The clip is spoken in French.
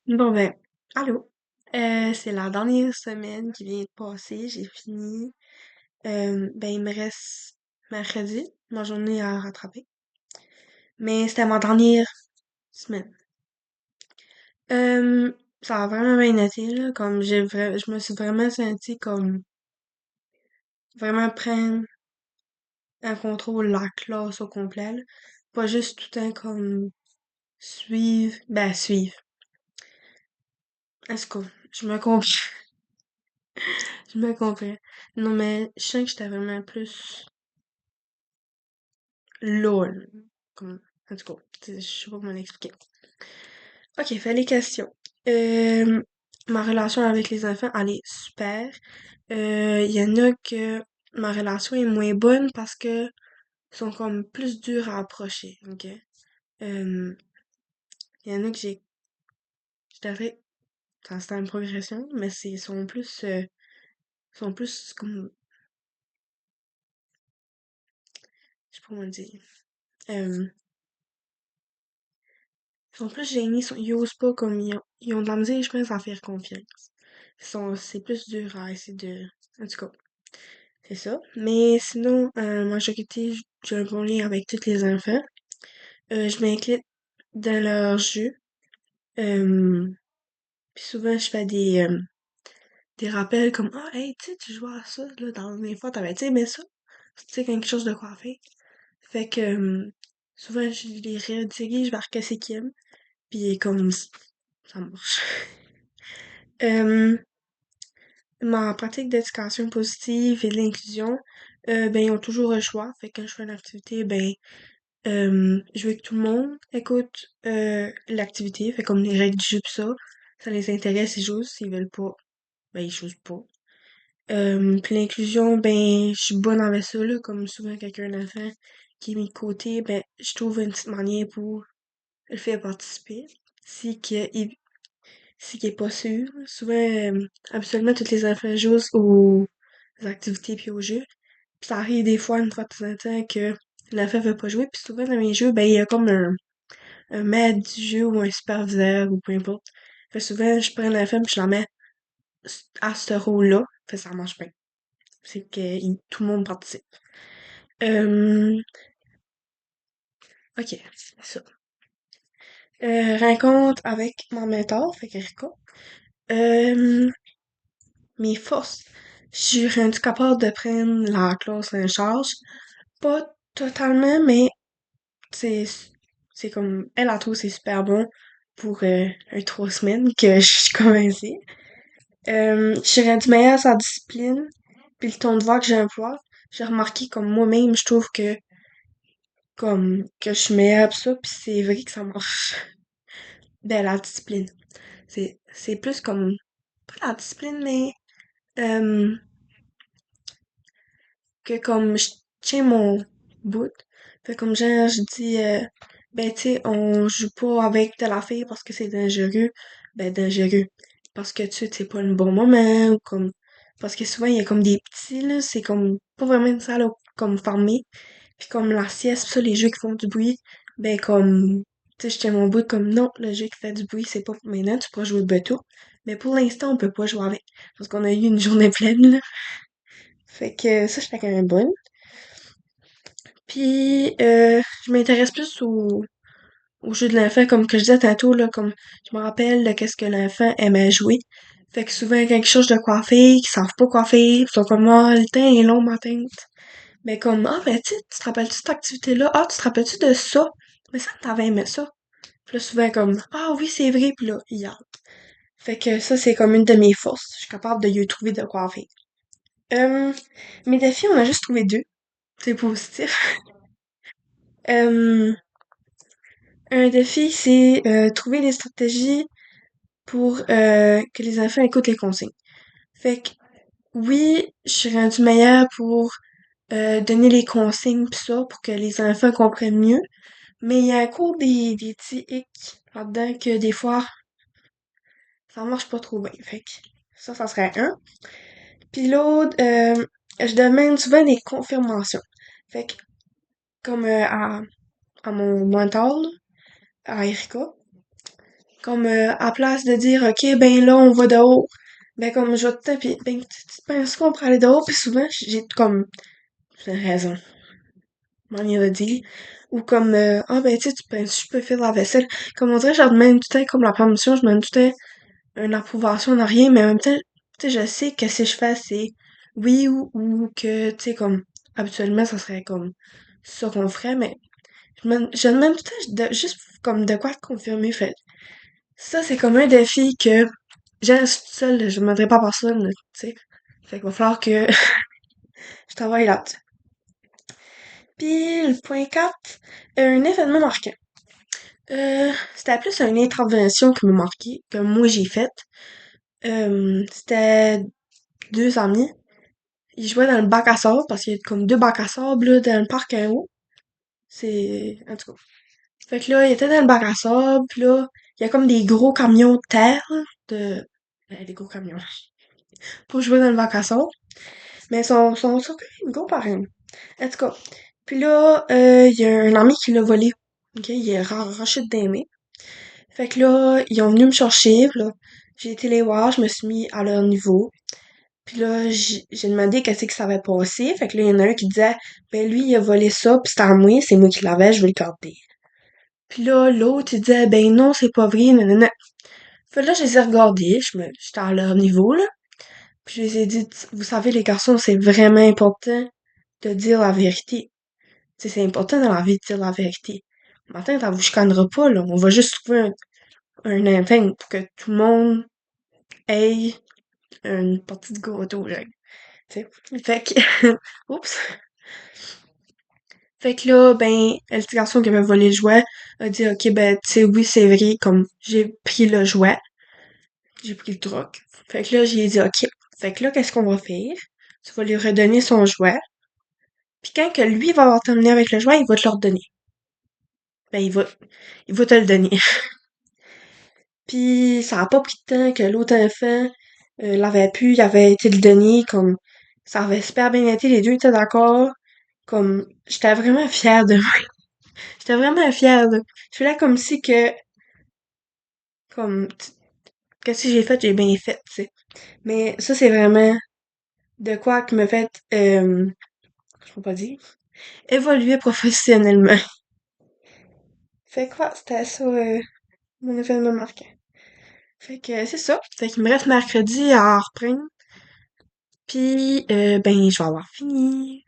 Bon ben, allô. C'est la dernière semaine qui vient de passer. J'ai fini. Ben, il me reste mercredi, ma journée à rattraper. Mais c'était ma dernière semaine. Euh, Ça a vraiment bien été, là. Comme je me suis vraiment sentie comme vraiment prendre un contrôle de la classe au complet, là. Pas juste tout le temps comme suivre. En tout cas, je me comprends. Je me comprends. Non, mais je sens que j'étais vraiment plus LOL. Comme, en tout cas, je sais pas comment l'expliquer. Ok, fait les questions. Euh, Ma relation avec les enfants, elle est super. Il y en a que ma relation est moins bonne parce que sont comme plus durs à approcher, ok? Euh, il y en a que je dirais, c'est une progression, mais sont plus comme, je sais pas comment dire. Euh, Ils sont plus gênés, ils osent pas comme ils ont de la misère, je pense, à faire confiance. C'est plus dur à essayer de. En tout cas, c'est ça. Mais sinon, majorité, j'ai un bon lien avec tous les enfants. Je m'implique dans leurs jeux. Euh, Puis souvent, je fais des rappels comme ah, hey, tu sais, tu jouais à ça, là, dans les fois, t'avais, tu sais, aimé ça? Tu sais, quelque chose de quoi faire. Fait que, souvent, je les redirige vers qu'est-ce qu'ils aiment. Puis comme, ça marche. Euh, Ma pratique d'éducation positive et de l'inclusion, ben, ils ont toujours le choix. Fait que quand je fais une activité, ben, je veux que tout le monde écoute l'activité. Fait comme les règles du jeu pis ça les intéresse, ils jouent. S'ils veulent pas, ben, ils jouent pas. Puis l'inclusion, ben, je suis bonne avec ça, là. Comme souvent, quelqu'un d'enfant qui est mis de côté, ben, je trouve une petite manière pour le faire participer. Si qu'il si qu'il est pas sûr. Souvent, habituellement, tous les enfants jouent aux activités puis aux jeux. Puis ça arrive des fois, une fois de temps en temps, que l'enfant veut pas jouer. Puis souvent, dans mes jeux, ben, il y a comme un maître du jeu ou un superviseur ou peu importe. Fait souvent, je prends l'enfant puis je la mets à ce rôle-là. Fait ça marche bien. C'est que tout le monde participe. Euh, ok, c'est ça. Rencontre avec mon mentor, fait que Erika. Euh, Mes forces. Je suis rendue capable de prendre la classe en charge. Pas totalement, mais c'est c'est comme elle a trouvé c'est super bon pour un 3 semaines que je suis commencée. Je suis rendue meilleure à sa discipline, puis le ton de voix que j'emploie. J'ai remarqué comme moi-même, je trouve que comme que je suis meilleure pis ça, puis c'est vrai que ça marche. Ben la discipline. C'est plus comme pas la discipline, mais euh, que comme je tiens mon bout. Fait comme genre, je dis, ben tu sais, on joue pas avec telle affaire parce que c'est dangereux. Ben dangereux. Parce que tu sais, c'est pas le bon moment ou comme... Parce que souvent, il y a comme des petits, là, c'est comme pas vraiment une salle comme fermée. Puis comme la sieste, pis ça, les jeux qui font du bruit, ben comme... Tu sais, je tiens mon bout comme non, le jeu qui fait du bruit, c'est pas pour maintenant, tu pourras jouer de bateau. Mais pour l'instant, on peut pas jouer avec. Parce qu'on a eu une journée pleine, là. Fait que ça, j'étais quand même bonne. Puis, je m'intéresse plus au jeu de l'enfant, comme que je disais tantôt, là, comme je me rappelle de qu'est-ce que l'enfant aimait jouer. Fait que souvent, quelque chose de coiffer, qu'ils savent pas coiffer, ils sont comme, ah, le temps est long, ma tante. Mais comme, ah, ben, tu te rappelles-tu de cette activité-là? Ah, tu te rappelles-tu de ça? Mais ça, t'avais aimé ça. Puis là, souvent, comme, ah oui, c'est vrai, puis là, il y a. Fait que ça, c'est comme une de mes forces. Je suis capable de y trouver de quoi faire. Euh, Mes défis, on a juste trouvé deux. C'est positif. Euh, un défi, c'est trouver des stratégies pour que les enfants écoutent les consignes. Fait que oui, je suis rendue meilleure pour donner les consignes pis ça, pour que les enfants comprennent mieux. Mais il y a encore des petits hicks là-dedans que des fois, ça marche pas trop bien. Fait que ça serait un. Puis l'autre, je demande souvent des confirmations. Fait que comme à mon mentor, là, à Erika, Comme à place de dire OK, ben là on va dehors. Ben comme je vais tout le temps, pis ben tu penses qu'on pourrait aller dehors, puis souvent j'ai comme j'ai raison, manière de dire. Ou comme ah ben tu sais, tu penses je peux faire la vaisselle. Comme on dirait je demande tout le temps comme la permission, je demande tout le temps une approbation de rien, mais en même temps, tu sais, je sais que si je fais c'est oui ou que tu sais comme habituellement ça serait comme ça qu'on ferait, mais je demande tout le temps juste comme de quoi te confirmer. Fait ça, c'est comme un défi que j'ai toute seule, je ne m'aiderai pas personne, là, tu sais. Fait qu'il va falloir que je travaille là-dessus. Puis le point 4, un événement marquant. C'était plus une intervention qui m'a marqué, que moi j'ai faite. C'était deux amis. Ils jouaient dans le bac à sable, parce qu'il y a comme deux bacs à sable là, dans le parc en haut. C'est. En tout cas. Fait que là, ils étaient dans le bac à sable, puis là, il y a comme des gros camions de terre, là, de. Des gros camions. Pour jouer dans le bac à sable. Mais sont quand même gros pareil. En tout cas. Puis là, il y a un ami qui l'a volé. Ok, il est arraché de mains. Fait que là, ils ont venu me chercher. Puis là, j'ai été les voir, je me suis mis à leur niveau. Puis là, j'ai demandé qu'est-ce que ça avait passé. Fait que là, il y en a un qui disait, ben lui, il a volé ça, pis c'est à moi, c'est moi qui l'avais, je vais le garder. Puis là, l'autre, il disait, ben non, c'est pas vrai, nanana. Fait que là, je les ai regardés, j'étais à leur niveau, là. Puis je les ai dit, vous savez, les garçons, c'est vraiment important de dire la vérité. Tu sais, c'est important dans la vie de dire la vérité. Matin, ça vous chicanera pas, là. On va juste trouver un interne pour que tout le monde ait une partie de gâteau, genre. Tu sais. Fait que, oups. Fait que là, ben, le petit garçon qui avait volé le jouet a dit, OK, ben, tu sais, oui, c'est vrai, comme, j'ai pris le jouet, j'ai pris le truc. Fait que là, j'ai dit, OK. Fait que là, qu'est-ce qu'on va faire? Tu vas lui redonner son jouet. Puis quand que lui va avoir terminé avec le jouet, il va te le redonner. Ben, il va te le donner. Puis ça a pas pris de temps que l'autre enfant l'avait pu, il avait été le donner, comme, ça avait super bien été, les deux étaient d'accord. Comme, j'étais vraiment fière de moi. J'étais vraiment fière de. Je suis là comme si que, comme, qu'est-ce que j'ai fait, j'ai bien fait, tu sais. Mais ça, c'est vraiment de quoi qui me fait, je peux pas dire, évoluer professionnellement. Fait quoi, c'était ça, mon événement marquant. Fait que c'est ça. Fait qu'il me reste mercredi à reprendre. Puis, ben, je vais avoir fini.